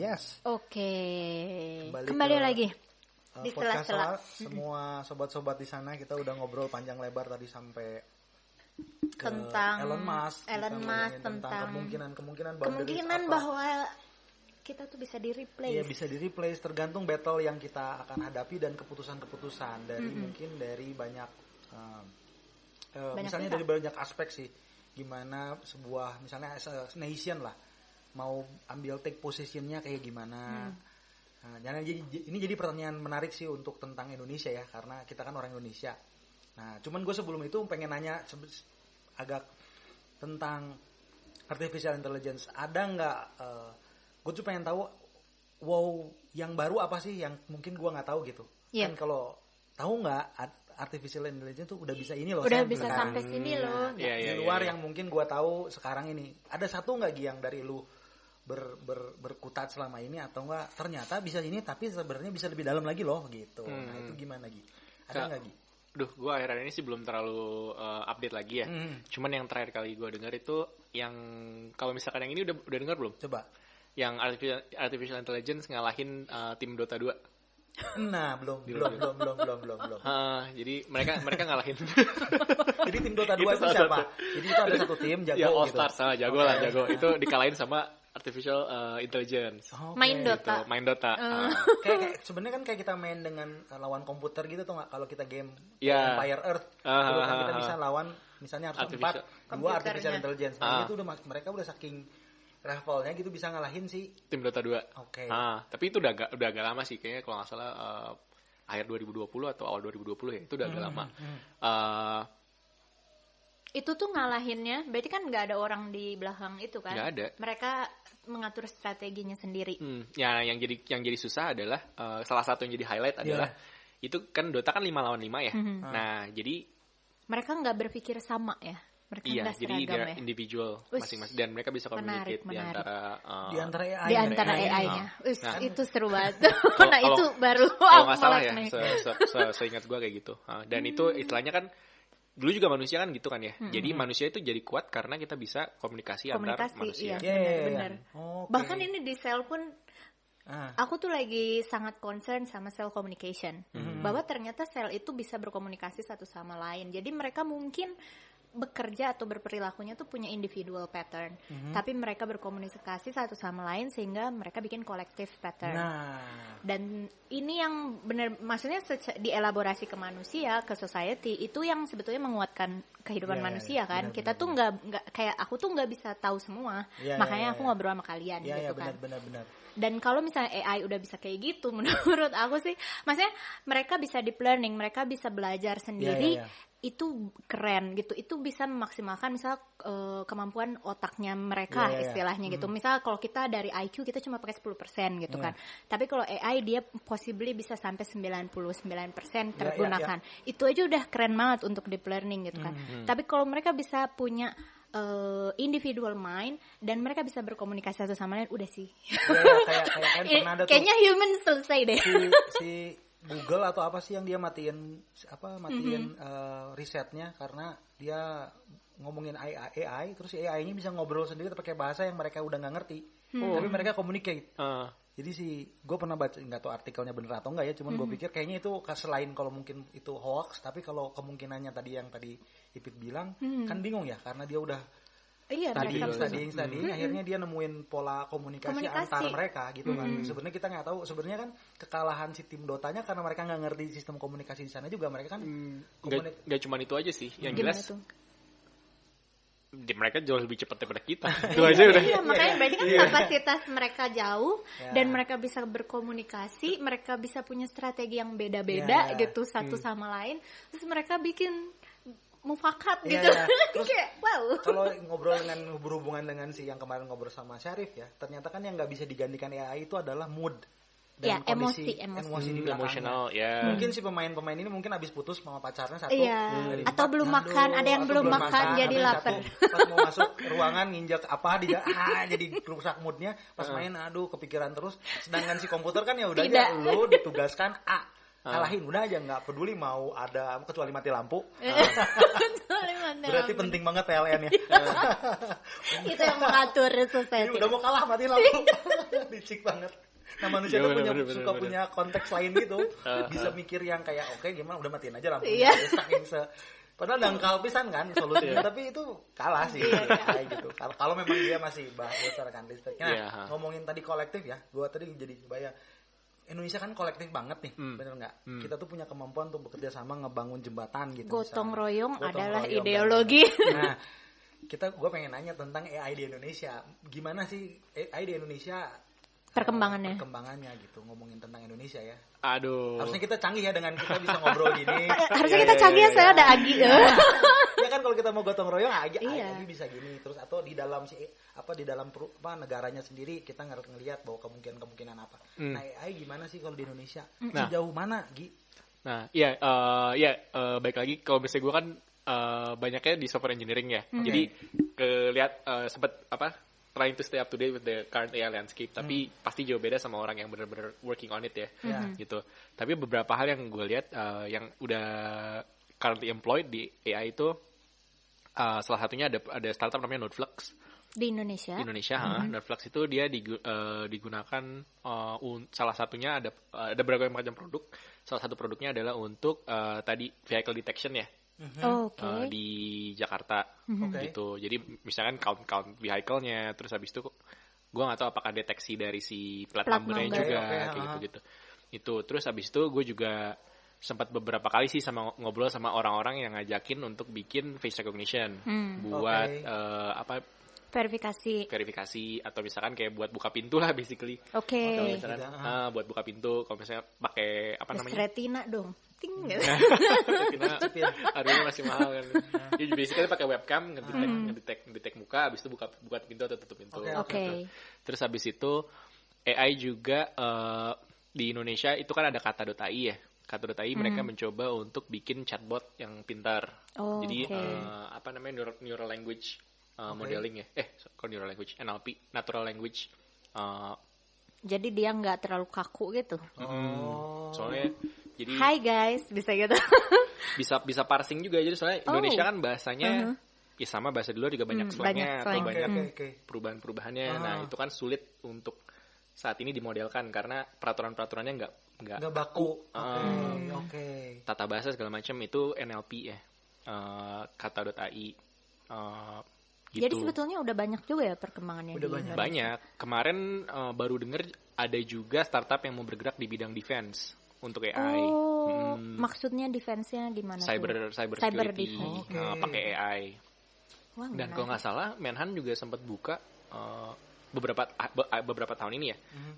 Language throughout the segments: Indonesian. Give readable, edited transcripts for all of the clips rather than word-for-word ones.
Yes. Oke. Kembali lagi. Di sela-sela. Semua sobat-sobat di sana kita udah ngobrol panjang lebar tadi sampai tentang Elon Musk tentang kemungkinan bahwa kita tuh bisa di-replace. Iya, bisa di-replace tergantung battle yang kita akan hadapi dan keputusan-keputusan dari mungkin dari banyak misalnya dari banyak aspek sih. Gimana sebuah misalnya as a nation lah mau ambil take positionnya kayak gimana. Nah, ini jadi pertanyaan menarik sih untuk tentang Indonesia ya, karena kita kan orang Indonesia. Nah, cuman gue sebelum itu pengen nanya agak tentang artificial intelligence. Ada nggak? Gue tuh pengen tahu, yang baru apa sih yang mungkin gue nggak tahu gitu. Kan kalau tahu nggak artificial intelligence tuh udah bisa ini loh. Udah bisa sampai sini loh. Di luar yang mungkin gue tahu sekarang ini. Ada satu nggak Gi yang dari lu berkutat selama ini, atau enggak ternyata bisa ini tapi sebenarnya bisa lebih dalam lagi loh gitu. Nah itu gimana Gi? Ada nggak Gi? Duh, gue akhir-akhir ini sih belum terlalu update lagi ya. Cuman yang terakhir kali gue dengar itu yang kalau misalkan yang ini udah dengar belum? Coba. Yang artificial intelligence ngalahin tim Dota 2. Nah, belum. Jadi mereka ngalahin. Jadi tim Dota 2 itu siapa? Jadi itu ada satu tim jago ya, All gitu. Stars, jago lah, jago. Itu dikalahin sama artificial intelligence. Main Dota. Gitu, main Dota. Kayak sebenarnya kan kayak kita main dengan lawan komputer gitu tuh nggak? Kalau kita game Empire Earth, itu kan kita bisa lawan misalnya harus 4 artificial intelligence. Nah, itu mereka udah saking levelnya gitu bisa ngalahin si tim Dota 2. Oke. Tapi itu udah agak lama sih kayaknya, kalau nggak salah akhir 2020 atau awal 2020 ya, itu udah agak lama. Itu tuh ngalahinnya, berarti kan nggak ada orang di belakang itu kan? Nggak ada. Mereka mengatur strateginya sendiri. Ya, yang jadi susah adalah salah satu yang jadi highlight adalah itu kan Dota kan 5 lawan 5 ya. Nah, jadi mereka nggak berpikir sama ya. Mereka jadi dia individual masing-masing, dan mereka bisa communicate di antara AI-nya. Itu seru banget. Nah, itu baru kalau nggak salah ya, seingat gue kayak gitu. Dan itu istilahnya kan dulu juga manusia kan gitu kan ya. Jadi manusia itu jadi kuat karena kita bisa komunikasi antar manusia. Iya, benar. Bahkan ini di sel pun aku tuh lagi sangat concern sama cell communication. Bahwa ternyata sel itu bisa berkomunikasi satu sama lain. Jadi mereka mungkin bekerja atau berperilakunya tuh punya individual pattern, tapi mereka berkomunikasi satu sama lain sehingga mereka bikin collective pattern. Dan ini yang benar, maksudnya dielaborasi ke manusia, ke society, itu yang sebetulnya menguatkan kehidupan manusia kan. Kita tuh nggak kayak aku tuh nggak bisa tahu semua, makanya aku ngobrol sama kalian gitu kan. Benar. Dan kalau misalnya AI udah bisa kayak gitu, menurut aku sih, maksudnya mereka bisa deep learning, mereka bisa belajar sendiri. Itu keren gitu, itu bisa memaksimalkan misal kemampuan otaknya mereka istilahnya gitu. Misal kalau kita dari IQ kita cuma pakai 10% gitu kan, tapi kalau AI dia possibly bisa sampai 99% tergunakan. Itu aja udah keren banget untuk deep learning gitu kan. Tapi kalau mereka bisa punya individual mind dan mereka bisa berkomunikasi satu sama lain, udah sih. Kayaknya human selesai deh. Si Google atau apa sih yang dia matiin risetnya karena dia ngomongin AI, terus AI-nya bisa ngobrol sendiri pakai bahasa yang mereka udah nggak ngerti, tapi mereka communicate. Jadi sih gue pernah baca, nggak tahu artikelnya bener atau enggak ya, cuman gue pikir kayaknya itu selain kalau mungkin itu hoax, tapi kalau kemungkinannya tadi Ipit bilang kan bingung ya, karena dia udah studying, akhirnya dia nemuin pola komunikasi antar mereka gitu kan. Sebenarnya kita nggak tahu, sebenarnya kan kekalahan si tim Dotanya karena mereka nggak ngerti sistem komunikasi di sana juga. Mereka kan nggak cuma itu aja sih, yang jelas mereka jauh lebih cepat daripada kita. Itu aja udah. Iya, makanya berarti kan kapasitas mereka jauh dan mereka bisa berkomunikasi, mereka bisa punya strategi yang beda-beda gitu satu sama lain. Terus mereka bikin mufakat gitu. Terus kalau ngobrol dengan berhubungan dengan si yang kemarin ngobrol sama Syarif ya, ternyata kan yang nggak bisa digantikan AI itu adalah mood dan kondisi emosi di belakangnya. Mungkin si pemain ini mungkin habis putus sama pacarnya satu, atau belum makan, ada yang belum makan jadi lapar. Pas mau masuk ruangan nginjak apa dia jadi rusak moodnya. Pas main kepikiran terus. Sedangkan si komputer kan ya udah aja lu ditugaskan kalahin udah aja, nggak peduli mau ada kecuali mati lampu. Berarti penting banget PLN ya. Itu yang mengatur society. Udah mau kalah mati lampu. Licik banget. Nah manusia tuh punya konteks lain gitu. Bisa mikir yang kayak oke, gimana udah matiin aja lampunya. Padahal dangkal pisan kan solusinya, tapi itu kalah sih kayak gitu. Kalau memang dia masih berdasarkan listrik. Nah, ngomongin tadi kolektif ya, gua tadi jadi bayang Indonesia kan kolektif banget nih, bener nggak? Kita tuh punya kemampuan untuk bekerja sama ngebangun jembatan gitu. Gotong royong adalah ideologi. Nah, gue pengen nanya tentang AI di Indonesia. Gimana sih AI di Indonesia? Perkembangannya gitu, ngomongin tentang Indonesia ya. Aduh. Harusnya kita canggih ya dengan kita bisa ngobrol gini. Harusnya kita canggih ya, saya ada Agi. Ya kan kalau kita mau gotong royong Agi bisa gini terus, atau di dalam negaranya sendiri kita ngelihat bahwa kemungkinan apa. Nah, AI gimana sih kalau di Indonesia? Sejauh mana, Gi? Nah, baik lagi kalau misalnya gue kan banyaknya di software engineering ya. Jadi lihat sempat trying to stay up to date with the current AI landscape, tapi pasti jauh beda sama orang yang benar-benar working on it ya, gitu. Tapi beberapa hal yang gue lihat yang udah currently employed di AI itu, salah satunya ada startup namanya Nodeflux di Indonesia. Nodeflux itu dia digunakan salah satunya ada berbagai macam produk. Salah satu produknya adalah untuk tadi vehicle detection ya. Di Jakarta gitu. Jadi misalkan count vehicle-nya, terus habis itu gue nggak tahu apakah deteksi dari si plat number-nya juga kayak gitu. Itu terus habis itu gue juga sempat beberapa kali sih ngobrol sama orang-orang yang ngajakin untuk bikin face recognition buat verifikasi atau misalkan kayak buat buka pintu lah basically. Atau misalkan buat buka pintu kalau misalnya pakai retina dong. Harganya masih mahal kan. Jadi basically pakai webcam ngedetek muka, habis itu buka pintu atau tutup pintu. Terus habis itu AI juga di Indonesia itu kan ada kata.ai ya. Kata.ai mereka mencoba untuk bikin chatbot yang pintar. Jadi neural language modeling ya. Neural language, NLP, natural language. Jadi dia nggak terlalu kaku gitu. Soalnya jadi Hai guys, bisa gitu. bisa parsing juga, jadi soalnya Indonesia kan bahasanya ya sama bahasa di luar juga banyak slangnya atau banyak perubahan-perubahannya. Nah, itu kan sulit untuk saat ini dimodelkan karena peraturan-peraturannya nggak baku. Tata bahasa segala macam itu NLP ya. Kata.ai. Gitu. Jadi sebetulnya udah banyak juga ya perkembangannya. Udah banyak. Kemarin baru dengar ada juga startup yang mau bergerak di bidang defense untuk AI. Maksudnya defense-nya gimana? Cyber security, pakai AI. Wah, dan kalau nggak salah, Menhan juga sempat buka beberapa tahun ini ya.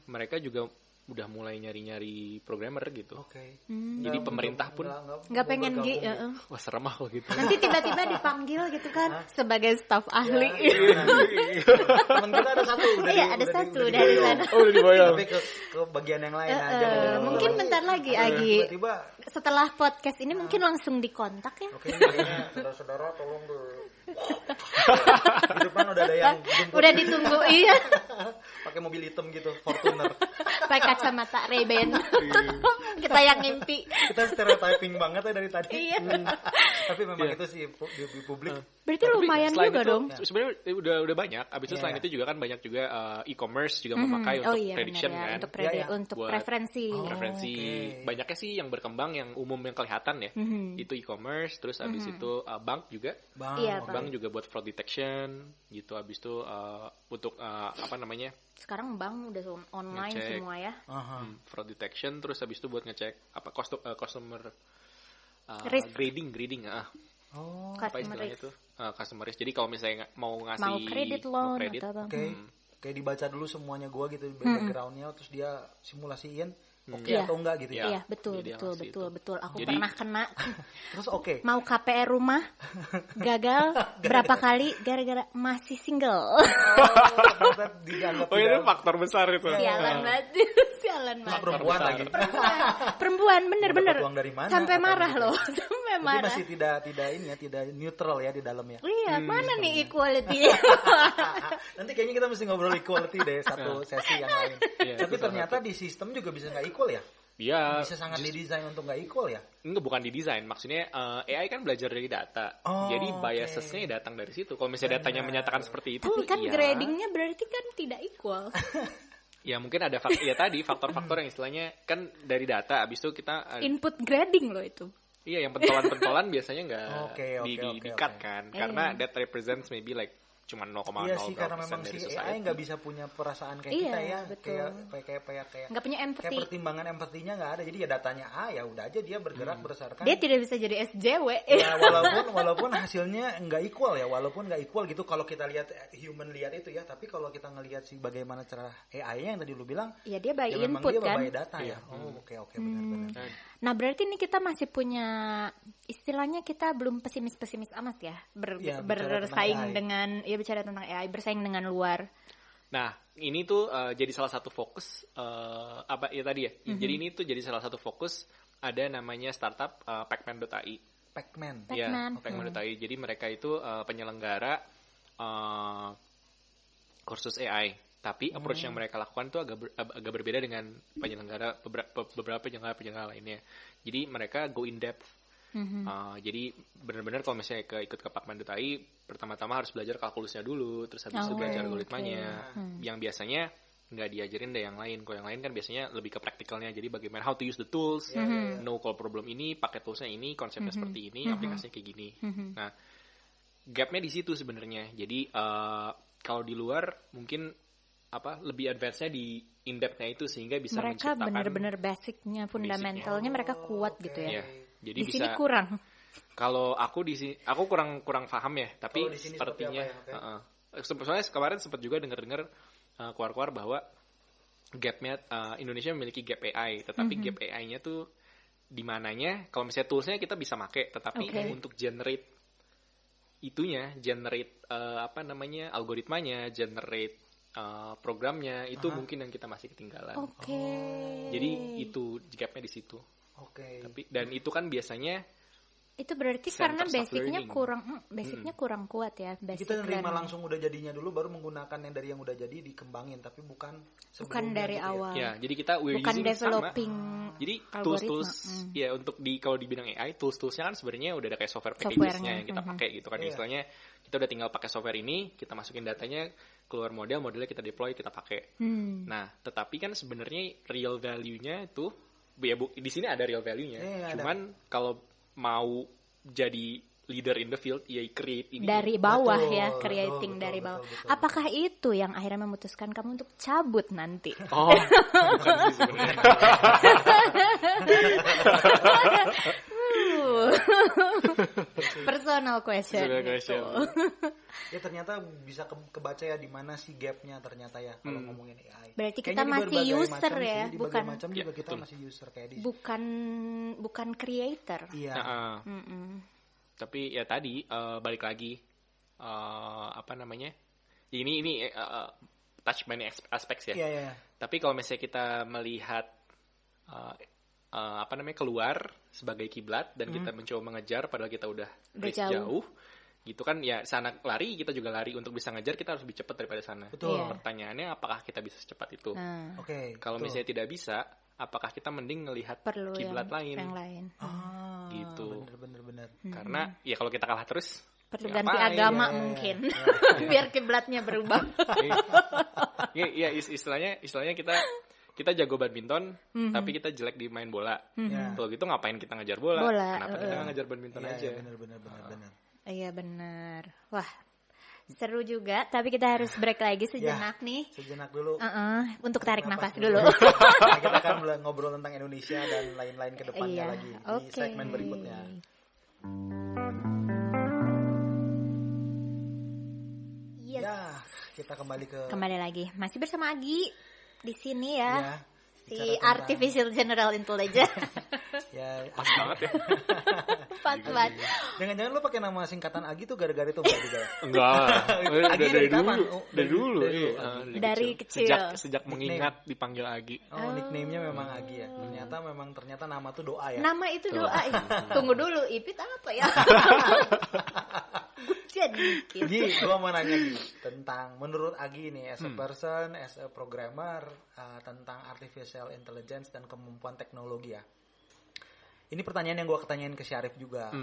Mereka juga udah mulai nyari-nyari programmer gitu. Jadi pemerintah pun nggak pengen wah serem ah gitu. Nanti tiba-tiba dipanggil gitu kan sebagai staf ahli. Temen kita ada satu. Ada satu dari sana. Udah dibayar. Tapi ke bagian yang lain aja. Mungkin bentar lagi Agi. Setelah podcast ini mungkin langsung dikontak ya. Oke, saudara-saudara tolong di depan udah ada yang jemput. Udah ditunggu, iya. Pakai mobil hitam gitu, Fortuner. Pakai kacamata Ray-Ban. Kita yang ngimpi. Kita stereotyping banget ya dari tadi. Iya. Tapi memang itu sih di publik. Berarti lumayan juga dong. Sebenarnya udah banyak. Abis itu selain itu juga kan banyak juga e-commerce juga memakai untuk prediction kan. Untuk preferensi. Banyaknya sih yang berkembang yang umum yang kelihatan ya. Itu e-commerce, terus abis itu bank juga. Bank juga buat fraud detection gitu. Abis itu untuk sekarang bank udah online ngecek, semua ya. Fraud detection, terus habis itu buat ngecek customer grading. Apa istilahnya itu? Customer risk. Jadi kalau misalnya mau ngasih kredit kayak dibaca dulu semuanya gitu backgroundnya, terus dia simulasiin atau enggak gitu ya. Iya, betul. Aku pernah kena. Terus mau KPR rumah gagal berapa kali gara-gara masih single. Itu faktor besar itu. Sialan banget. Perempuan lagi. Perempuan bener. Sampai marah loh. Tapi masih tidak neutral ya di dalamnya. Iya, mana nih equality? Nanti kayaknya kita mesti ngobrol equality deh satu sesi yang lain. Tapi ternyata di sistem juga bisa nggak equal ya. Iya. Bisa sangat didesain untuk nggak equal ya? Enggak, bukan didesain. Maksudnya AI kan belajar dari data. Jadi biasesnya datang dari situ. Kalau misalnya datanya menyatakan seperti itu, tapi kan gradingnya berarti kan tidak equal. Ya mungkin ada faktor-faktor yang istilahnya kan dari data. Abis itu kita input grading loh itu. Iya, yang pentolan-pentolan biasanya nggak di-cut kan. Karena that represents maybe like cuma 0,0. Iya sih, karena memang si AI nggak bisa punya perasaan kayak kita ya, kayak nggak punya empati. Kayak pertimbangan empatinya nggak ada, jadi ya datanya A ya udah aja dia bergerak berdasarkan. Dia tidak bisa jadi SJW. Ya walaupun hasilnya nggak equal ya, walaupun nggak equal gitu kalau kita lihat human lihat itu ya, tapi kalau kita ngelihat sih bagaimana cara AI-nya yang tadi lu bilang, ya dia by ya input dia kan. by data ya. Oke benar-benar. Nah berarti ini kita masih punya istilahnya kita belum pesimis amat ya, bersaing dengan bicara tentang AI, bersaing dengan luar. Nah ini tuh jadi salah satu fokus tadi ya. Jadi ini tuh jadi salah satu fokus ada namanya startup Pacman.ai. Pacman.ai. Jadi mereka itu penyelenggara kursus AI. Tapi approach yang mereka lakukan tuh agak berbeda dengan penyelenggara beberapa penyelenggara lainnya. Jadi mereka go in depth. Jadi benar-benar kalau misalnya ikut ke Pacman.ai, pertama-tama harus belajar kalkulusnya dulu, terus habis itu belajar algoritmanya. Yang biasanya nggak diajarin deh yang lain. Kalau yang lain kan biasanya lebih ke praktikalnya. Jadi bagaimana how to use the tools, know kalau problem ini, pakai toolsnya ini, konsepnya seperti ini, aplikasinya kayak gini. Nah, gapnya di situ sebenarnya. Jadi kalau di luar mungkin lebih advance-nya di in-depth-nya itu sehingga bisa mereka menciptakan benar-benar basic-nya, fundamentalnya mereka kuat gitu ya. Jadi di bisa, sini kurang. Kalau aku di sini aku kurang paham ya, tapi sepertinya soalnya kemarin sempat juga dengar keluar-keluar bahwa gap-nya Indonesia memiliki gap AI, tetapi gap AI-nya tuh di mananya kalau misalnya toolsnya kita bisa pakai, tetapi untuk generate algoritmanya, generate programnya itu mungkin yang kita masih ketinggalan. Jadi itu gapnya di situ. Tapi dan itu kan biasanya itu berarti karena basicnya kurang kuat ya. Kita nerima langsung udah jadinya dulu, baru menggunakan yang dari yang udah jadi dikembangin, tapi bukan dari gitu awal. Ya, jadi kita bukan developing. Jadi tools ya untuk kalau di bidang AI tools-toolsnya kan sebenarnya udah ada kayak software packages-nya yang kita pakai gitu kan. Istilahnya kita udah tinggal pakai software ini, kita masukin datanya, keluar modelnya kita deploy, kita pakai. Nah, tetapi kan sebenarnya real value-nya itu di sini ada real value-nya. Cuman kalau mau jadi leader in the field, ya create ini dari bawah. Creating dari bawah. Apakah itu yang akhirnya memutuskan kamu untuk cabut nanti? Bukan sih sebenarnya. Personal question. Ya ternyata bisa kebaca ya di mana sih gapnya ternyata ya kalau ngomongin AI. Berarti kita masih user ya, bukan macam juga kita masih user kayak di. Bukan creator. Iya. Tapi ya tadi balik lagi ini touch many aspects ya. Iya. Tapi kalau misalnya kita melihat keluar sebagai kiblat dan kita mencoba mengejar padahal kita udah jauh gitu kan ya, sana lari kita juga lari, untuk bisa ngejar kita harus lebih cepat daripada sana. Betul. Pertanyaannya apakah kita bisa secepat itu? Kalau misalnya tidak bisa, apakah kita mending ngelihat kiblat lain? Gitu. Bener. Karena ya kalau kita kalah terus perlu ganti agama mungkin. Biar kiblatnya berubah. Iya, istilahnya kita jago badminton, tapi kita jelek di main bola. Kalau gitu ngapain kita ngejar bola? Kenapa kita nggak ngejar badminton aja? Benar. Iya benar. Wah, seru juga. Tapi kita harus break lagi sejenak nih. Sejenak dulu. Untuk tarik nafas dulu. Nah, kita akan ngobrol tentang Indonesia dan lain-lain ke depannya lagi di segmen berikutnya. Yes. Ya, kita kembali lagi. Masih bersama Agi di sini ya. Si Artificial General Intelligence. Pas banget ya. Pas banget. Jangan-jangan lu pakai nama singkatan Agi tuh gara-gara itu juga ya? Enggak. Agi dari dulu. Dari kecil. Sejak mengingat dipanggil Agi. Nickname-nya memang Agi ya. Ternyata nama tuh doa ya. Nama itu doa. Tunggu dulu, Ipit apa ya? Gi, gue mau nanya Gi tentang menurut Agi nih as a person, as a programmer, tentang artificial intelligence dan kemampuan teknologi ya. Ini pertanyaan yang gue ketanyain ke Syarif juga.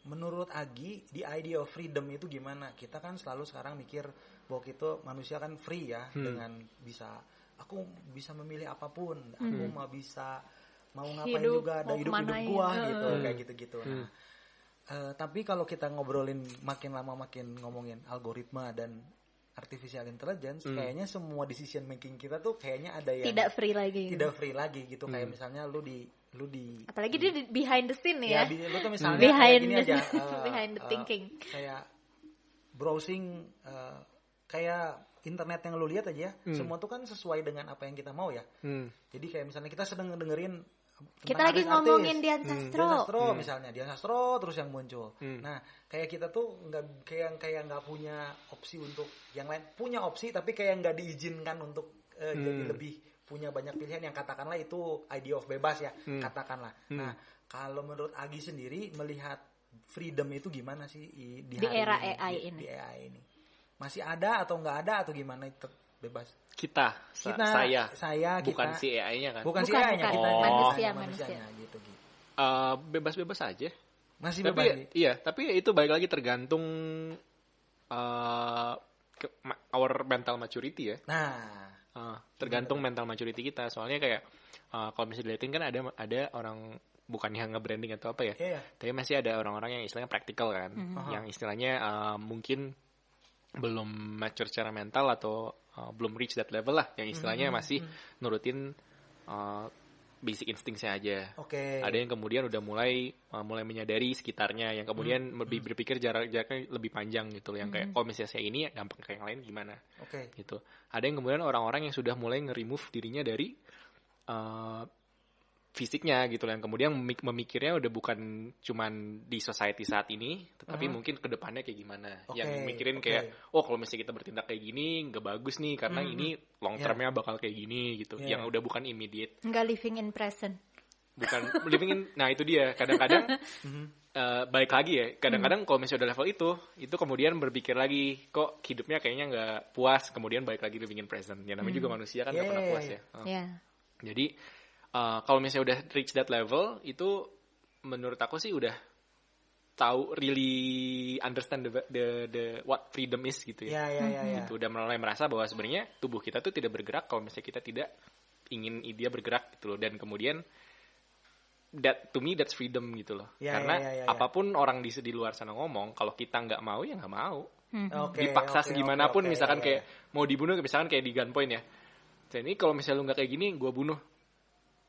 Menurut Agi, the idea of freedom itu gimana? Kita kan selalu sekarang mikir bahwa kita manusia kan free ya, dengan aku bisa memilih apapun, aku mau ngapain juga, ada hidup gue gitu, kayak gitu-gitu. Nah, tapi kalau kita ngobrolin makin lama makin ngomongin algoritma dan artificial intelligence, kayaknya semua decision making kita tuh kayaknya ada yang tidak free lagi gitu. Kayak misalnya lu di apalagi dia behind the scene ya. Lu tuh misalnya behind gini aja, behind the thinking. Kayak browsing, kayak internet yang lu lihat aja, semua tuh kan sesuai dengan apa yang kita mau ya. Jadi kayak misalnya kita sedang dengerin kita lagi ngomongin Dian Sastro, misalnya Dian Sastro terus yang muncul. Nah, kayak kita tuh nggak nggak punya opsi untuk yang lain, punya opsi tapi kayak nggak diizinkan untuk jadi lebih punya banyak pilihan yang katakanlah itu idea of bebas ya, katakanlah. Nah, kalau menurut Agi sendiri melihat freedom itu gimana sih di era ini, AI ini? Di AI ini masih ada atau nggak ada atau gimana itu bebas? Saya bukan kita, si AI-nya kan? Bukan si AI-nya, kita manusianya gitu. Bebas-bebas aja. Masih tapi bebas. Iya, tapi itu balik lagi tergantung our mental maturity ya. Nah, tergantung mental maturity kita. Soalnya kayak kalau misalnya dilihatin kan ada orang bukan yang nge-branding atau apa ya. Yeah. Tapi masih ada orang-orang yang istilahnya praktikal kan. Yang istilahnya mungkin belum mature secara mental atau belum reach that level lah, yang istilahnya masih nurutin basic instinctnya aja. Ada yang kemudian udah mulai menyadari sekitarnya, yang kemudian lebih berpikir jaraknya lebih panjang gitu, yang kayak kalau misalnya saya ini gampang kayak yang lain gimana, gitu. Ada yang kemudian orang-orang yang sudah mulai nge-remove dirinya dari fisiknya gitu, yang kemudian memikirnya udah bukan cuman di society saat ini, tetapi mungkin ke depannya kayak gimana. Yang mikirin kayak, kalau misalnya kita bertindak kayak gini nggak bagus nih, karena ini long termnya bakal kayak gini gitu. Yang udah bukan immediate. Nggak living in present. Bukan living in, nah itu dia. Kadang-kadang balik lagi ya. Kadang-kadang kalau misalnya udah level itu kemudian berpikir lagi, kok hidupnya kayaknya nggak puas, kemudian balik lagi living in present. Ya namanya juga manusia kan nggak pernah puas ya. Jadi kalau misalnya udah reach that level, itu menurut aku sih udah tahu really understand the what freedom is gitu ya. Gitu, udah mulai merasa bahwa sebenarnya tubuh kita tuh tidak bergerak kalau misalnya kita tidak ingin dia bergerak gitu loh. Dan kemudian to me that's freedom gitu loh. Karena apapun orang di luar sana ngomong, kalau kita nggak mau ya nggak mau. Dipaksa segimanapun, misalkan kayak mau dibunuh, misalkan kayak di gunpoint ya. Jadi kalau misalnya lu nggak kayak gini, gue bunuh.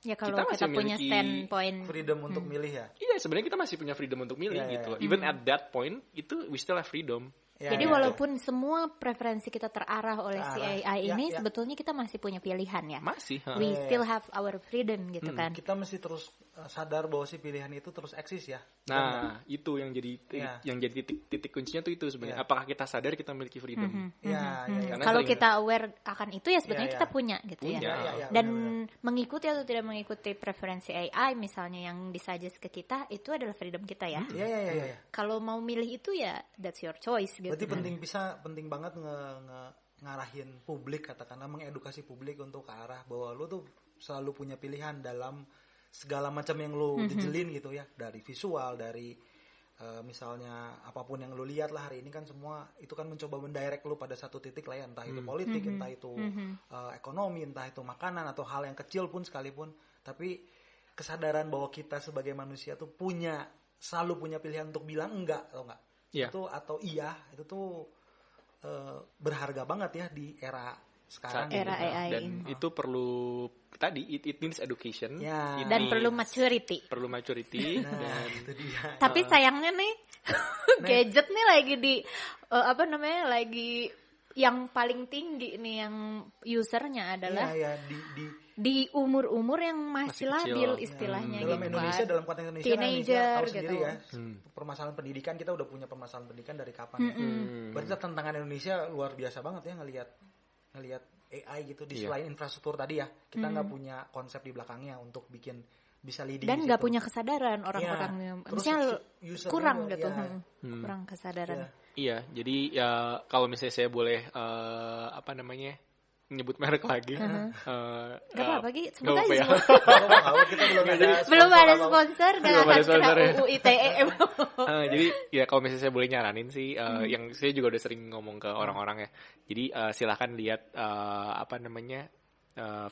Ya kalau kita punya standpoint freedom untuk milih ya. Iya, sebenarnya kita masih punya freedom untuk milih gitu. Even at that point itu we still have freedom. Jadi walaupun semua preferensi kita terarah oleh si AI ini, sebetulnya kita masih punya pilihan ya. Masih. We still have our freedom gitu kan. Kita mesti terus sadar bahwa si pilihan itu terus eksis ya. Nah, itu yang jadi titik kuncinya tuh itu sebenarnya. Apakah kita sadar kita memiliki freedom? Kalau kita aware akan itu ya sebetulnya kita punya gitu ya. Dan mengikuti atau tidak mengikuti preferensi AI misalnya yang disuggest ke kita, itu adalah freedom kita ya. Kalau mau milih itu ya that's your choice. Berarti penting banget ngarahin publik, katakanlah mengedukasi publik untuk ke arah bahwa lu tuh selalu punya pilihan dalam segala macam yang lu jejelin gitu ya, dari visual, dari misalnya apapun yang lu lihat lah hari ini kan semua itu kan mencoba mendirect lu pada satu titik lah ya, entah itu politik, entah itu ekonomi, entah itu makanan atau hal yang kecil pun sekalipun. Tapi kesadaran bahwa kita sebagai manusia tuh selalu punya pilihan untuk bilang enggak atau enggak. Itu atau iya, itu tuh berharga banget ya di era sekarang. Era AI dan itu perlu tadi it needs education dan perlu maturity. Dan itu dia. Tapi sayangnya nih gadget nih lagi lagi yang paling tinggi nih yang usernya adalah di umur-umur yang masih labil istilahnya dalam gitu Indonesia, kan. dalam konteks Indonesia teenager tahu gitu. Sendiri ya, permasalahan pendidikan kita udah punya permasalahan pendidikan dari kapan ya. Berarti tantangan Indonesia luar biasa banget ya ngelihat AI gitu di selain infrastruktur tadi ya, kita nggak punya konsep di belakangnya untuk bikin bisa leading dan nggak punya kesadaran orang-orangnya, maksudnya kurang gitu, kurang kesadaran. Iya, jadi ya kalau misalnya saya boleh nyebut merek lagi, nggak apa-apa Gi, sebut aja ya. Kita belum ada sponsor, nggak akan kena UU ITE. Jadi ya kalau misalnya saya boleh nyaranin sih, yang saya juga udah sering ngomong ke orang-orang ya, jadi silahkan lihat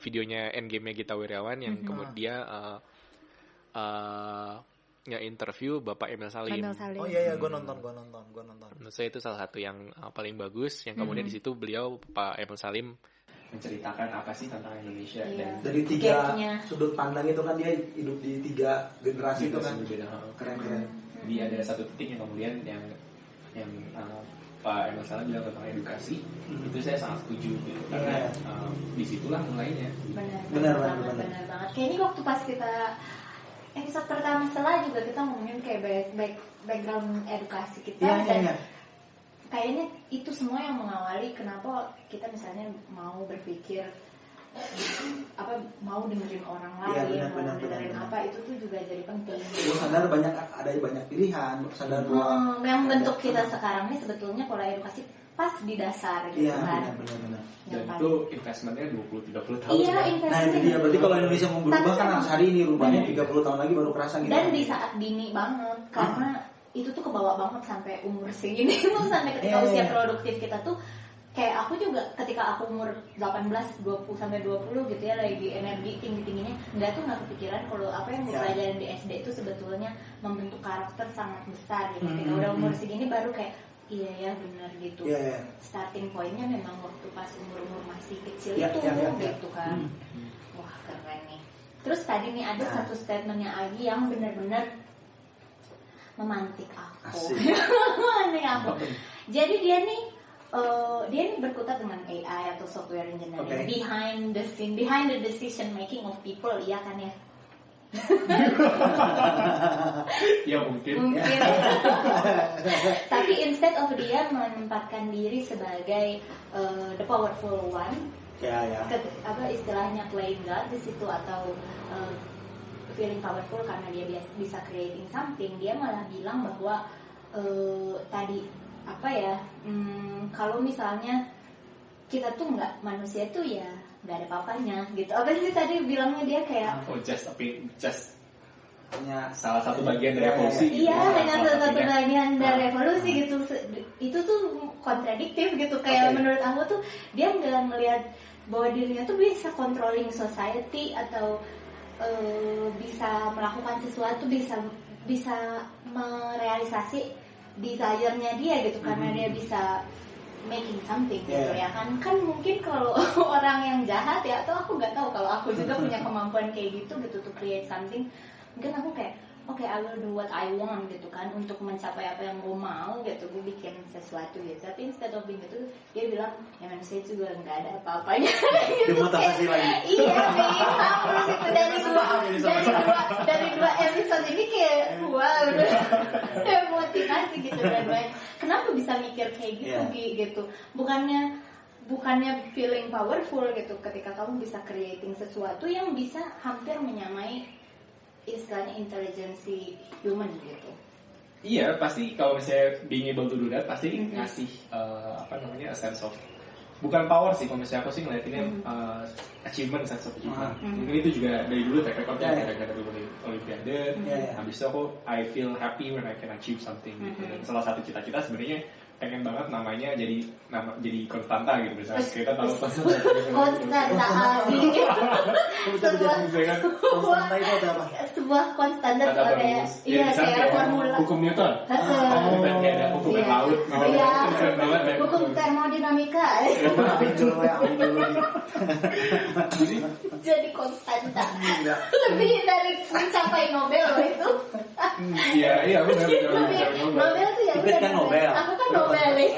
videonya Endgame-nya Gita Wirjawan yang kemudian interview Bapak Emil Salim. Oh iya, gue nonton. Menurut saya itu salah satu yang paling bagus. Yang kemudian di situ beliau Pak Emil Salim menceritakan apa sih tentang Indonesia dan dari 3 sudut pandang itu kan, dia hidup di 3 generasi itu kan. Keren. Jadi ada satu titik yang kemudian yang Pak Emil Salim bilang tentang edukasi, itu saya sangat setuju gitu, karena disitulah mulainya. Benar banget. Kayaknya waktu pas kita episode pertama setelah juga kita ngomongin kayak background edukasi kita, dan kayaknya itu semua yang mengawali kenapa kita misalnya mau berpikir mau dengerin orang lain, mau dengerin apa, itu tuh juga jadi penting. Gue sadar ada banyak pilihan, sadar bahwa yang bentuk kita sekarang ini sebetulnya pola edukasi pas di dasar gitu kan. Benar. Dan itu investmentnya 20-30 tahun. Iya, nah itu dia, berarti kalau Indonesia mau berubah kan harus hari ini, rubahnya 30 tahun lagi baru kerasa gitu. Dan di saat dini banget, karena itu tuh kebawa banget sampai umur segini. Sampai ketika usia produktif kita tuh, kayak aku juga ketika aku umur 18-20 gitu ya, lagi energi tinggi-tingginya, nggak kepikiran kalau apa yang dipelajarin di SD itu sebetulnya membentuk karakter sangat besar gitu. Ketika udah umur segini baru kayak iya ya benar gitu. Starting pointnya memang waktu pas umur masih kecil gitu kan. Wah keren nih. Terus tadi nih ada satu statementnya Agi yang benar-benar memantik aku. Jadi dia nih berkutat dengan AI atau software engineering, behind the scene, behind the decision making of people, iya kan ya? Ya mungkin. Tapi instead of dia menempatkan diri sebagai the powerful one, istilahnya playing God di situ, atau feeling powerful karena dia bisa creating something, dia malah bilang bahwa kalau misalnya kita tuh manusia tuh ya nggak ada apa-apanya gitu. Apa sih tadi bilangnya dia kayak just hanya salah satu bagian dari evolusi. Iya, hanya salah satu bagian dari evolusi gitu. Itu tuh kontradiktif gitu. Kayak menurut aku tuh dia nggak ngelihat bahwa dirinya tuh bisa controlling society atau bisa melakukan sesuatu, bisa merealisasi desire-nya dia gitu, karena dia bisa making something gitu ya kan. Mungkin kalau orang yang jahat ya, atau aku nggak tahu, kalau aku juga punya kemampuan kayak gitu to create something, mungkin aku kayak I will do what I want gitu kan, untuk mencapai apa yang gue mau gitu, gue bikin sesuatu gitu. Tapi instead of being gitu, dia bilang ya manusia juga nggak ada apa-apanya. Dimutasi lagi. Iya, gitu. Dari dua episode ini kayak wow, udah motivasi gitu. Dan kenapa bisa mikir kayak gitu gitu? Bukannya feeling powerful gitu ketika kamu bisa creating sesuatu yang bisa hampir menyamai istilahnya intelijensi human gitu. Iya, pasti kalau misalnya being able to do that pasti ngasih a sense of, bukan power sih, kalau misalnya aku sih ngeliatinnya achievement, sense of achievement. Mungkin itu juga dari dulu track recordnya gara-gara dulu Olimpiade. Habis itu I feel happy when I can achieve something gitu. Dan salah satu cita-cita sebenarnya pengen banget namanya jadi konstanta gitu, misalnya kita tahu konstanta sebuah konstanta kayak kayak formula hukum Newton, ada hukum laut, hukum termodinamika, jadi konstanta lebih dari mencapai Nobel loh itu. Iya benar. Nobel tuh ya kan Nobel. Aku kan Nobel nih.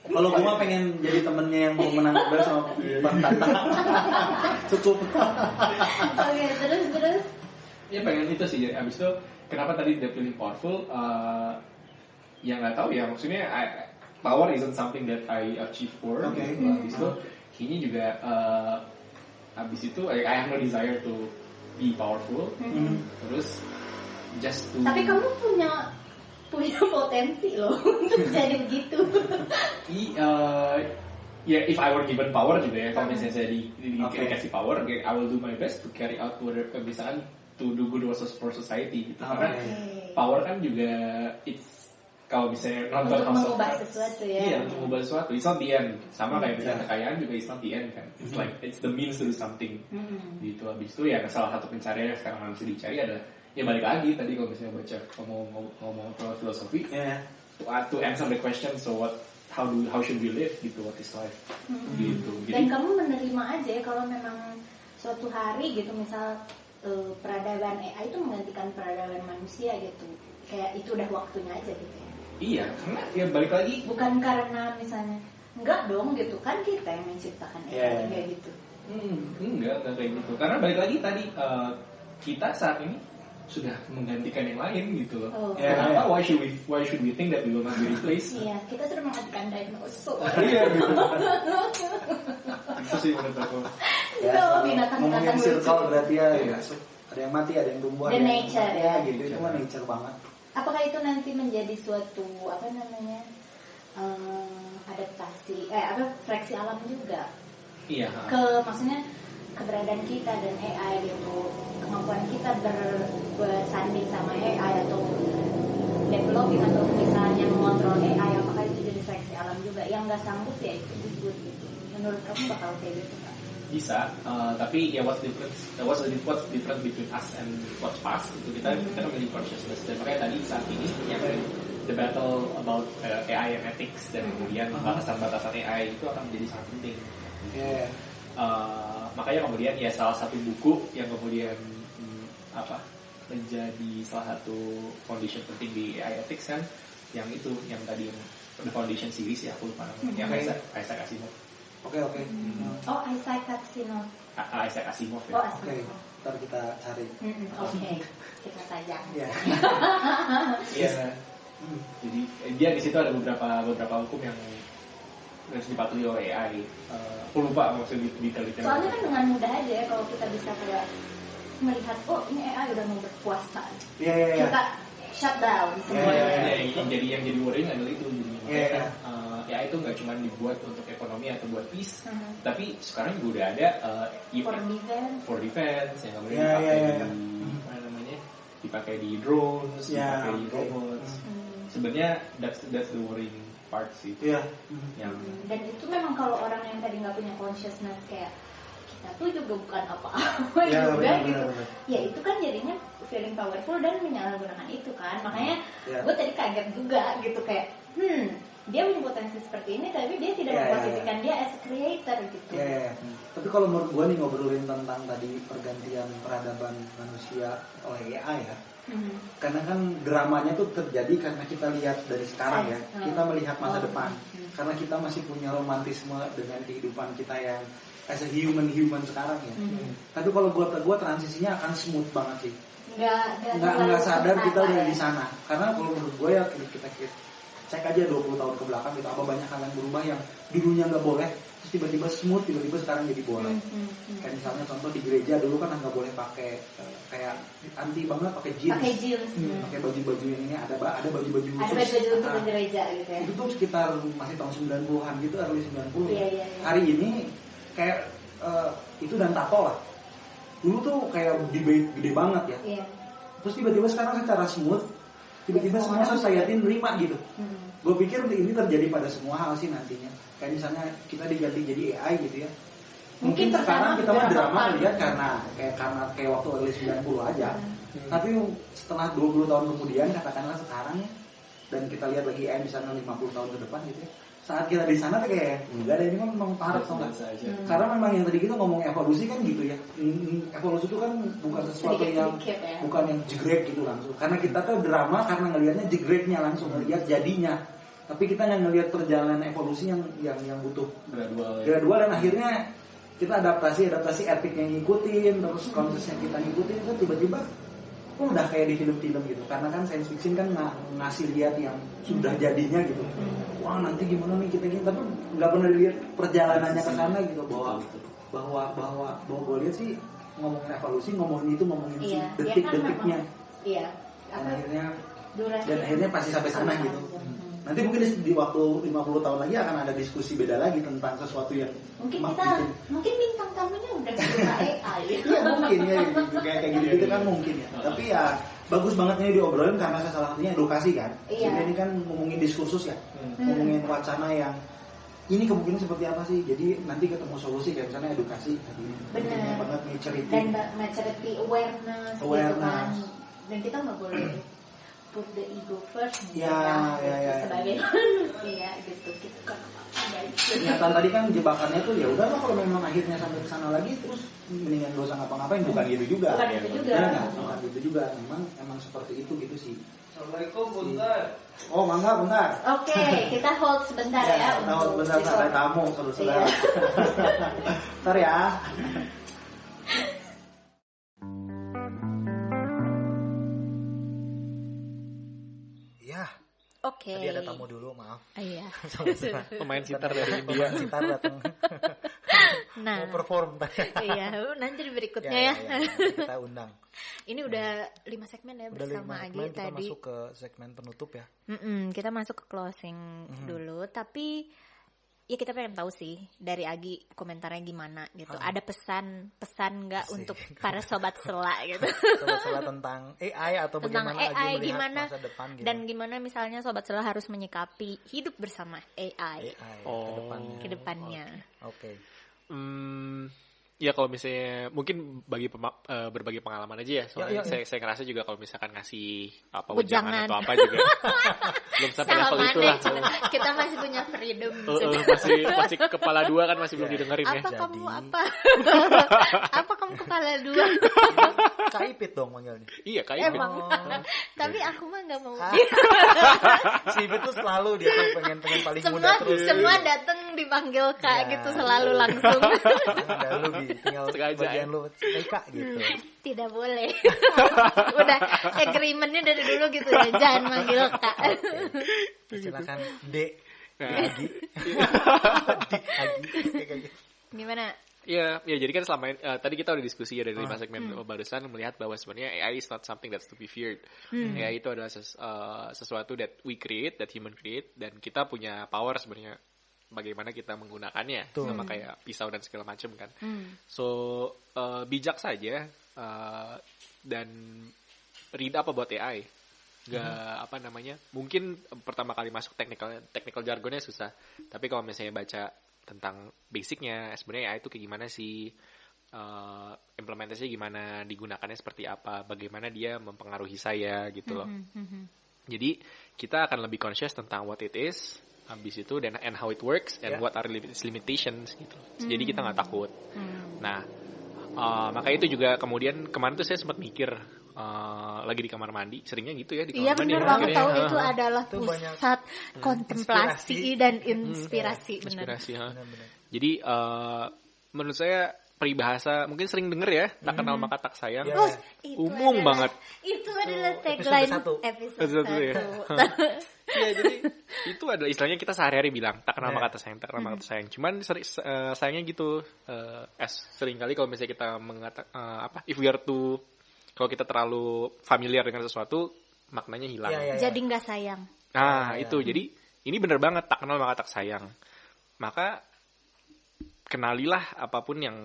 Kalau gue mah pengen jadi temennya yang mau menang Nobel sama Bang Tata. Cukup. Oke, terus. Ya pengen itu sih. Abis itu kenapa tadi dia feeling powerful? Ya nggak tahu ya. Maksudnya power isn't something that I achieve for. Abis itu kayaknya juga abis itu I have no desire to be powerful, terus just to. Tapi kamu punya potensi loh untuk jadi begitu. If I were given power juga ya, kalau misalnya saya dikasih power, I will do my best to carry out misalkan to do good for society gitu. Karena power kan juga kalau misalnya nonton untuk mengubah sesuatu ya. Iya, untuk mengubah sesuatu. It's not the end. Sama kayak misalnya kekayaan juga it's not the end kan. It's like it's the means to do something. Gitu. Habis itu ya salah satu pencarian yang sekarang harus dicari adalah ya balik lagi tadi kalau misalnya baca ngomong filosofi to answer the question, so how should we live gitu, what is life gitu. Dan kamu menerima aja ya kalau memang suatu hari gitu misal peradaban AI itu menggantikan peradaban manusia gitu, kayak itu udah waktunya aja gitu ya. Iya, karena ya balik lagi bukan karena misalnya enggak dong gitu kan kita yang menciptakan AI kayak gitu. Enggak kayak gitu, karena balik lagi tadi kita saat ini sudah menggantikan yang lain gitu loh. Kenapa? Why should we think that we will not be replaced? Iya, kita sudah menggantikan dinosaur. Iya gitu. Itu sih menurut aku. Ya, ngomongin circle berarti ya, ada yang mati, ada yang tumbuh. The nature ya. Gitu, itu mah nature banget. Apakah itu nanti menjadi suatu adaptasi, seleksi alam juga? Iya. Maksudnya keberadaan kita dan AI gitu, kemampuan kita bersanding sama AI atau developing atau misalnya mengontrol AI, apakah itu jadi seleksi alam juga? Yang nggak sanggup ya itu gugur gitu. Menurut kamu bakal kayak gitu kan? Bisa, tapi ya what's different between us and what's past itu kita kan memiliki consciousness, dan makanya tadi saat ini yang the battle about AI and ethics dan kemudian batasan-batasan AI itu akan menjadi sangat penting. Makanya kemudian ya salah satu buku yang kemudian menjadi salah satu foundation penting di AI ethics kan yang itu, yang tadi yang The Foundation series ya, aku lupa namanya, yang Isaac Asimov. Oke. Isaac Asimov. Isaac Asimov ya. Oke. Ntar kita cari. Oke. Kita tajam. Iya. Jadi dia di situ ada beberapa hukum yang harus dipatuhi oleh AI. Aku lupa maksudnya detail-detail. Soalnya kan dengan mudah aja ya kalau kita bisa kayak melihat, oh ini AI udah mau berkuasa. Iya. Kita shut down semuanya. Yang jadi worrying adalah itu. AI itu nggak cuma dibuat untuk ekonomi atau buat peace, tapi sekarang juga udah ada for defense yang kemudian dipakai di drones, dipakai di robots. Sebenarnya that's the worrying part sih. Dan itu memang kalau orang yang tadi nggak punya consciousness kayak kita tuh juga bukan apa-apa juga gitu. Ya itu kan jadinya feeling powerful dan menyalahgunakan itu kan. Makanya gue tadi kaget juga gitu kayak dia punya potensi seperti ini tapi dia tidak memposisikan dia as a creator gitu. Tapi kalau menurut gue nih ngobrolin tentang tadi pergantian peradaban manusia oleh AI ya. Karena kan dramanya tuh terjadi karena kita lihat dari sekarang ya. Kita melihat masa depan. Karena kita masih punya romantisme dengan kehidupan kita yang as a human sekarang ya. Tapi kalau gue transisinya akan smooth banget sih. Nggak sadar kita udah di sana. Karena kalau menurut gue ya kita cek aja 20 tahun ke belakang gitu, apa banyak hal yang berubah yang dulunya nggak boleh, terus tiba-tiba smooth, tiba-tiba sekarang jadi boleh. Kayak misalnya contoh di gereja dulu kan nggak boleh pakai kayak anti banget pakai jeans, pakai baju-baju yang ini ada baju-baju khusus untuk gereja gitu ya. Itu tuh sekitar masih tahun 90-an gitu, early 90. Hari ini kayak itu dan tato lah. Dulu tuh kayak debate gede banget ya. Terus tiba-tiba sekarang secara smooth, tiba-tiba semua society nerima gitu. Gue pikir ini terjadi pada semua hal sih nantinya. Kayak misalnya kita diganti jadi AI gitu ya. Mungkin sekarang kita mah drama lihat karena kayak waktu early 90 aja. Tapi setelah 20 tahun kemudian katakanlah sekarang ya, dan kita lihat lagi AI misalnya 50 tahun ke depan gitu ya. Saat kita di sana tuh kayak enggak ada, ini kan memang parah tau gak? Karena memang yang tadi kita ngomong evolusi kan gitu ya. Evolusi itu kan bukan sesuatu yang bukan yang jegrek gitu langsung. Karena kita tuh drama karena ngelihatnya jegreknya langsung, ngelihat jadinya. Tapi kita nggak ngelihat perjalanan evolusi yang butuh gradual dan akhirnya kita adaptasi etik yang ngikutin, terus konsepnya kita ngikutin itu tiba-tiba udah kayak di film-film gitu. Karena kan science fiction kan ngasih lihat yang sudah jadinya gitu. Wah nanti gimana nih kita gini, tapi nggak pernah lihat perjalanannya ke sana gitu. Bahwa gue lihat sih ngomongin evolusi, ngomongin si detik-detiknya. Iya. Dan akhirnya pasti sampai sana gitu. Nanti mungkin di waktu 50 tahun lagi akan ada diskusi beda lagi tentang sesuatu yang mungkin bintang tamunya udah suka AI. Ya mungkin ya kayak gitu kan mungkin ya. Tapi ya bagus banget ini diobrolin karena salah satunya edukasi kan. Jadi ini kan ngomongin diskursus ya. Ngomongin wacana yang ini kemungkinan seperti apa sih? Jadi nanti ketemu solusi kayak misalnya edukasi tadi. Benar. Banget maturity. Dan maturity awareness. Gitu kan. Dan kita nggak boleh put the ego first. Ya. Sebagai manusia gitu. Kita kan Kenyataan tadi kan jebakannya tuh ya udahlah kalau memang akhirnya sampai ke sana lagi terus mendingan gak usah ngapa-ngapain, bukan gitu juga. Bukan gitu juga. Memang seperti itu gitu sih. Assalamualaikum, bentar. Oh, bentar. Oke, kita hold sebentar ya. Kita hold sebentar sampai tamu saudara. Bentar ya. Oke. Tadi ada tamu dulu, maaf. Iya. Pemain sitar dari India. Sitar datang. Nah, mau perform tadi. Iya, nanti di berikutnya ya. Kita undang. Ini udah 5 segmen ya bersama Agi tadi. Kita masuk ke segmen penutup ya. Kita masuk ke closing dulu, tapi ya kita pengen tahu sih dari Agi komentarnya gimana gitu. Ada pesan nggak untuk para sobat sela gitu? Sobat sela tentang AI atau tentang bagaimana AI Agi gimana masa depan gitu. Dan gimana misalnya sobat sela harus menyikapi hidup bersama AI ke depannya. Oke. Ya kalau misalnya mungkin berbagi pengalaman aja ya. Soalnya saya ngerasa juga kalau misalkan ngasih apa ujangan atau apa juga belum sampai level itulah. Kita masih punya freedom. Masih kepala dua kan masih belum didengerin ya. Apa kamu kepala dua? Kaipit dong manggilnya. Iya Kaipit. Tapi aku mah nggak mau. Si Ipit tuh selalu dia tuh pengen paling muda terus. Semua datang dipanggil Kak gitu selalu langsung. Tinggal bagian lu Eka gitu. Tidak boleh. Udah agreementnya dari dulu gitu ya, jangan manggil Kak. Silakan Dek Agi. Gimana? Ya jadi kan selama tadi kita udah diskusi ya dari 5 segmen barusan melihat bahwa sebenarnya AI is not something that's to be feared. AI itu adalah sesuatu that we create, that human create, dan kita punya power sebenarnya bagaimana kita menggunakannya sama kayak pisau dan segala macam kan. So bijak saja dan read apa buat AI. Mungkin pertama kali masuk technical jargonnya susah. Tapi kalau misalnya baca tentang basicnya sebenarnya AI itu kayak gimana sih, implementasinya gimana, digunakannya seperti apa, bagaimana dia mempengaruhi saya gitu loh. Jadi kita akan lebih conscious tentang what it is, habis itu and how it works and what are its limitations gitu. Jadi kita nggak takut. Nah, maka itu juga kemudian kemarin tuh saya sempat mikir lagi di kamar mandi, seringnya gitu ya di kamar mandi. Iya benar, aku tahu itu adalah pusat kontemplasi dan inspirasi. Benar. Jadi menurut saya peribahasa mungkin sering denger ya, tak kenal maka tak sayang. Umum banget. Itu adalah tagline episode 1. Ya jadi itu adalah istilahnya kita sehari-hari bilang tak kenal maka tak kenal maka tak sayang. Cuman sayangnya gitu, sering kali kalau misalnya kita mengatakan if we are to, kalau kita terlalu familiar dengan sesuatu maknanya hilang. Jadi nggak sayang. Nah itu jadi ini bener banget, tak kenal maka tak sayang. Maka kenalilah apapun yang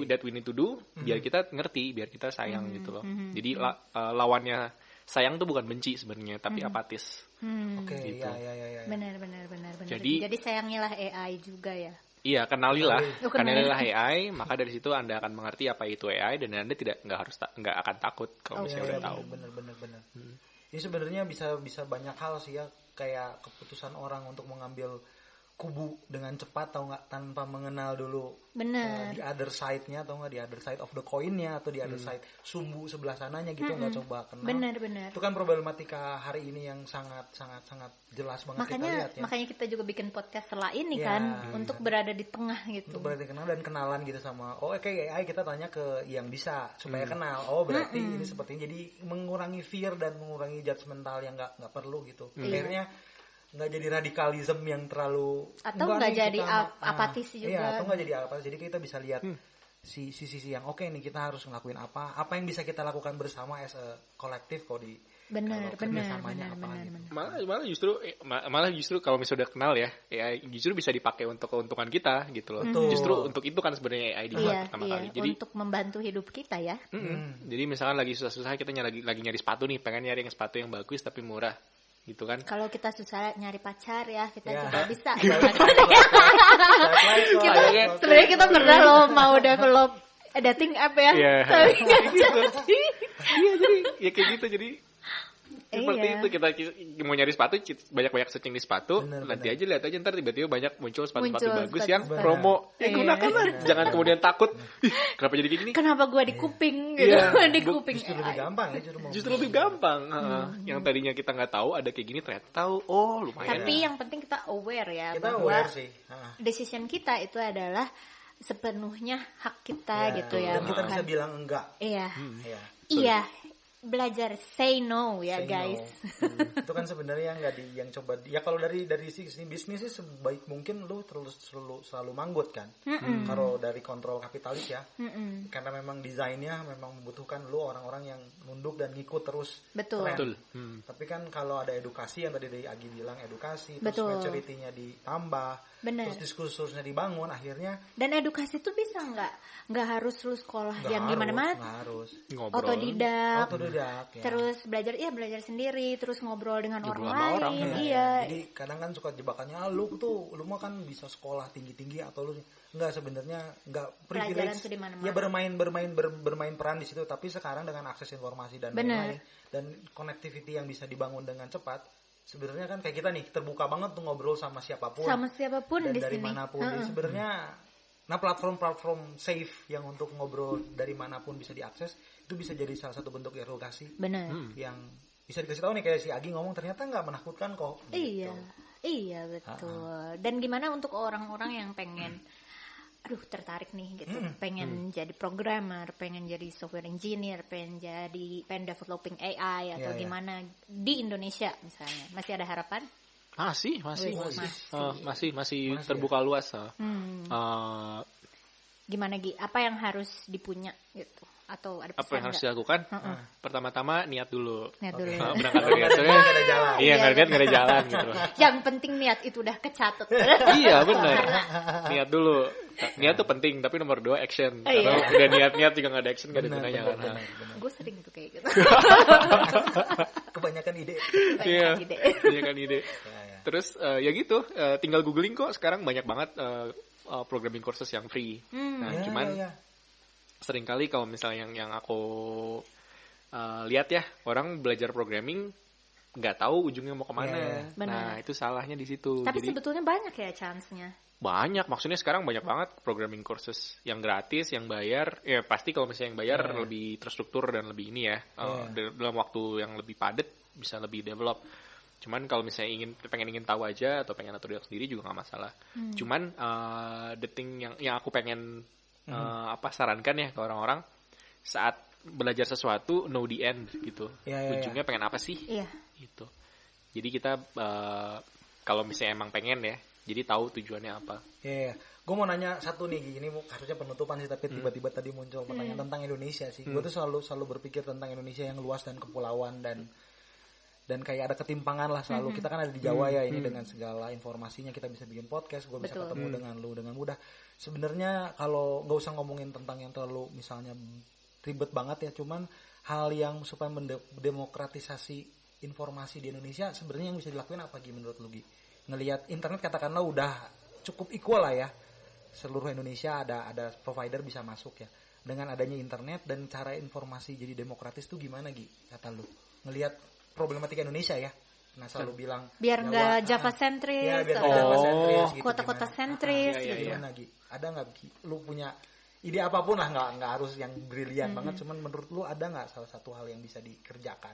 that we need to do biar kita ngerti, biar kita sayang gitu loh. Jadi lawannya sayang tuh bukan benci sebenarnya, tapi apatis. Gitu. Benar. Jadi sayangilah AI juga ya. Iya, kenalilah AI, maka dari situ Anda akan mengerti apa itu AI dan Anda nggak akan takut kalau misalnya udah tahu. Benar. Ini sebenarnya bisa banyak hal sih ya, kayak keputusan orang untuk mengambil kubu dengan cepat atau nggak, tanpa mengenal dulu di other side-nya atau nggak di other side of the coin-nya atau di other side sumbu sebelah sananya gitu, nggak coba kenal. Benar. Itu kan problematika hari ini yang sangat jelas banget kita lihat ya. Makanya kita juga bikin podcast setelah ini kan untuk berada di tengah gitu. Untuk berada di tengah dan kenalan gitu sama AI kita tanya ke yang bisa supaya kenal. Berarti ini seperti ini, jadi mengurangi fear dan mengurangi judgmental yang nggak perlu gitu. Akhirnya nggak jadi radikalisme yang terlalu atau nggak jadi apatis juga. Iya, atau nggak jadi apatis. Jadi kita bisa lihat sisi yang oke nih, kita harus ngelakuin apa yang bisa kita lakukan bersama as a kolektif kok di benar. Malah justru kalau misalnya udah kenal ya justru bisa dipakai untuk keuntungan kita gitu loh. Justru untuk itu kan sebenarnya AI dibuat pertama kali. Jadi untuk membantu hidup kita ya. Jadi misalkan lagi susah-susah kita lagi nyari sepatu nih, pengen nyari yang sepatu yang bagus tapi murah gitu kan. Kalau kita susah nyari pacar ya, kita juga bisa. Sebenarnya kita pernah loh mau develop dating app ya. Tapi nggak jadi. Iya jadi ya kayak gitu jadi. Seperti itu kita mau nyari sepatu banyak-banyak searching di sepatu, nanti aja lihat aja ntar tiba-tiba banyak muncul sepatu-sepatu bagus yang promo. Gunakanlah, jangan kemudian takut. Kenapa jadi kayak gini? Kenapa gua di kuping gitu? Di kuping. Justru lebih gampang ya, justru lebih gampang. Yang tadinya kita nggak tahu ada kayak gini ternyata tahu. Oh lumayan. Tapi yang penting kita aware ya, kita aware sih. Decision kita itu adalah sepenuhnya hak kita gitu ya. Kita bisa bilang enggak. Iya. Belajar say no ya guys. Itu kan sebenarnya yang coba ya kalau dari sisi bisnis sih sebaik mungkin lu selalu manggut kan. Kalau dari kontrol kapitalis ya. Karena memang desainnya memang membutuhkan lu orang-orang yang nunduk dan ngikut terus. Betul. Tapi kan kalau ada edukasi yang tadi dari Agi bilang edukasi, terus maturity-nya ditambah. Bener. Terus diskursusnya dibangun akhirnya. Dan edukasi itu bisa nggak harus lu sekolah yang gimana-mana. Nggak harus. Otodidak. Ya. Terus belajar sendiri, terus ngobrol dengan orang lain. Iya. Jadi kadang kan suka jebakannya lu mah kan bisa sekolah tinggi-tinggi atau lu enggak, sebenarnya enggak privilege. Ya bermain peran di situ, tapi sekarang dengan akses informasi dan lain-lain dan connectivity yang bisa dibangun dengan cepat. Sebenarnya kan kayak kita nih terbuka banget tuh ngobrol sama siapapun dan di dari sini. manapun. Jadi sebenarnya platform safe yang untuk ngobrol dari manapun bisa diakses itu bisa jadi salah satu bentuk edukasi. Benar. Yang bisa dikasih tahu nih, kayak si Agi ngomong ternyata nggak menakutkan kok. Iya, gitu. Iya betul. Dan gimana untuk orang-orang yang pengen tertarik nih gitu, pengen jadi programmer, pengen jadi software engineer, pengen developing AI atau gimana di Indonesia misalnya, masih ada harapan? Masih terbuka luas. Gimana Gi? Apa yang harus dipunya gitu? Atau ada apa yang harus dilakukan? Pertama-tama niat dulu. Berangkat dari niat. Nggak ada jalan. Iya, nggak ada jalan gitu. Yang penting niat itu udah kecatat. Iya benar. Niat dulu. Niat tuh penting, tapi nomor 2 action. Kalau udah niat juga nggak ada action, nggak ada gunanya kan. Gue sering tuh kayak gitu. Kebanyakan ide. Kebanyakan ide. Terus ya gitu, tinggal googling kok sekarang banyak banget programming courses yang free. Cuman seringkali kalau misalnya yang aku lihat ya, orang belajar programming nggak tahu ujungnya mau kemana. Nah itu salahnya di situ. Tapi sebetulnya banyak ya chance-nya. Banyak, maksudnya sekarang banyak banget programming courses yang gratis, yang bayar. Ya pasti kalau misalnya yang bayar lebih terstruktur dan lebih ini ya, dalam waktu yang lebih padat bisa lebih develop. Cuman kalau misalnya ingin tahu aja atau pengen atur sendiri juga nggak masalah. Cuman the thing yang aku pengen sarankan ya ke orang-orang saat belajar sesuatu, know the end gitu. Ujungnya pengen apa sih? Gitu. Jadi kita kalau misalnya emang pengen ya, jadi tahu tujuannya apa. Gue mau nanya satu nih, ini harusnya penutupan sih, tapi tiba-tiba tadi muncul pertanyaan tentang Indonesia sih. Gue tuh selalu berpikir tentang Indonesia yang luas dan kepulauan dan kayak ada ketimpangan lah selalu. Kita kan ada di Jawa ya, ini dengan segala informasinya kita bisa bikin podcast, gue bisa ketemu dengan lu dengan mudah. Sebenarnya kalau nggak usah ngomongin tentang yang terlalu misalnya ribet banget ya, cuman hal yang supaya mendemokratisasi informasi di Indonesia sebenarnya yang bisa dilakuin apa Gi menurut lu Gi? Ngelihat internet katakanlah udah cukup equal lah ya, seluruh Indonesia ada provider bisa masuk ya, dengan adanya internet dan cara informasi jadi demokratis tuh gimana Gi kata lu ngelihat problematika Indonesia ya? Nah selalu bilang biar nggak Java sentris, gitu, kota-kota sentris gitu. Gimana Gi? Ada nggak lu punya ide apapun lah, nggak harus yang brilian banget, cuman menurut lu ada nggak salah satu hal yang bisa dikerjakan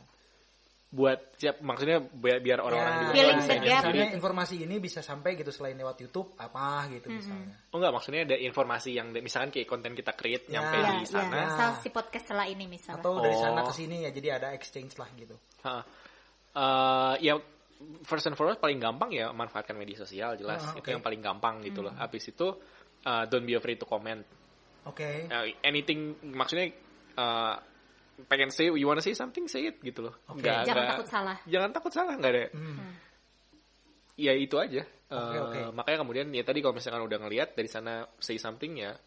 buat maksudnya biar orang-orang misalnya informasi ini bisa sampai gitu selain lewat YouTube apa gitu misalnya. Enggak, maksudnya ada informasi yang misalkan kayak konten kita create nyampe di sana. Si podcast setelah ini misalnya. Atau dari sana ke sini ya, jadi ada exchange lah gitu. Ya first and foremost paling gampang ya manfaatkan media sosial jelas. Itu yang paling gampang gitu loh. Habis itu don't be afraid to comment. Oke. Anything, maksudnya pengen say, you wanna say something, say it gitu loh. Jangan takut salah. Jangan takut salah, nggak ada. Ya itu aja. Makanya kemudian ya tadi kalau misalkan udah ngelihat dari sana say something ya,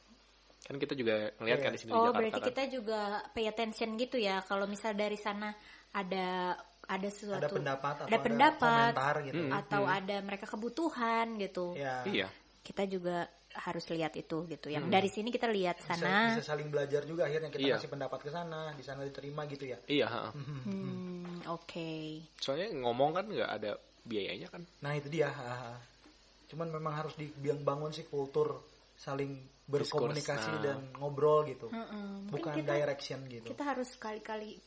kan kita juga ngelihat kan di sini di Jakarta. Berarti kan. kita juga pay attention gitu ya. Kalau misal dari sana ada sesuatu, ada pendapat komentar gitu, atau ada mereka kebutuhan gitu. Iya. Kita juga harus lihat itu gitu. Yang dari sini kita lihat sana. Bisa saling belajar juga, akhirnya kita kasih pendapat ke sana, di sana diterima gitu ya. Iya. Oke. Soalnya ngomong kan nggak ada biayanya kan. Nah itu dia. Cuman memang harus dibangun sih kultur saling berkomunikasi dan ngobrol gitu. Bukan direction gitu. Kita harus kali-kali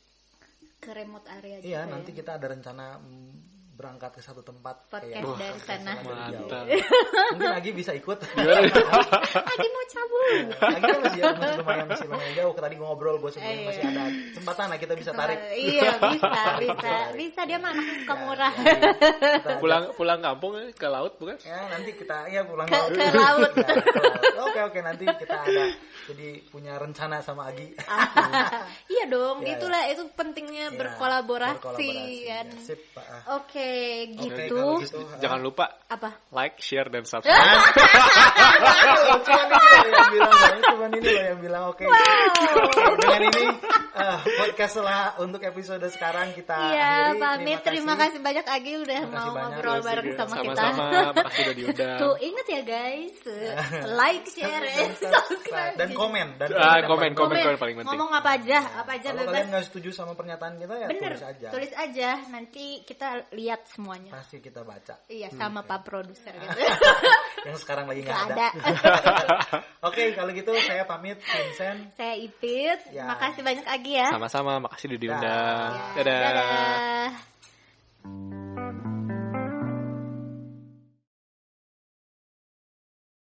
ke remote area. Iya, nanti kita ada rencana berangkat ke satu tempat podcast dari sana. Mantap. Mungkin Agi bisa ikut. Agi mau cabut. Agi kan masih lumayan jauh. Tadi gue ngobrol, gue sebelumnya masih ada kesempatan lah kita bisa tarik. Iya, bisa dia mah anaknya suka murah. Pulang kampung ke laut bukan? Ya, nanti kita pulang ke laut. Oke, nanti kita ada jadi punya rencana sama Agi. Iya dong, itulah itu pentingnya berkolaborasi kan. Sip, Pak. Oke, gitu. Jangan lupa apa? Like, share, dan subscribe. Cuman ini loh yang bilang oke. Dengan ini podcast lah untuk episode sekarang kita akhiri. Pamit. Terima kasih banyak Agi udah mau ngobrol bareng sama kita. Sama-sama, makasih udah diundang. Tuh inget ya guys, like, share, subscribe dan komen. Komen paling penting. Ngomong apa aja kalau bebas. Kalian nggak setuju sama pernyataan kita ya tulis aja. Nanti kita lihat semuanya. Pasti kita baca. Iya, sama Pak Produser gitu. Yang sekarang lagi nggak ada. Oke, kalau gitu saya pamit, Vincent. Saya Ipit. Makasih banyak Agi ya. Sama-sama, makasih udah diundang. Dadah.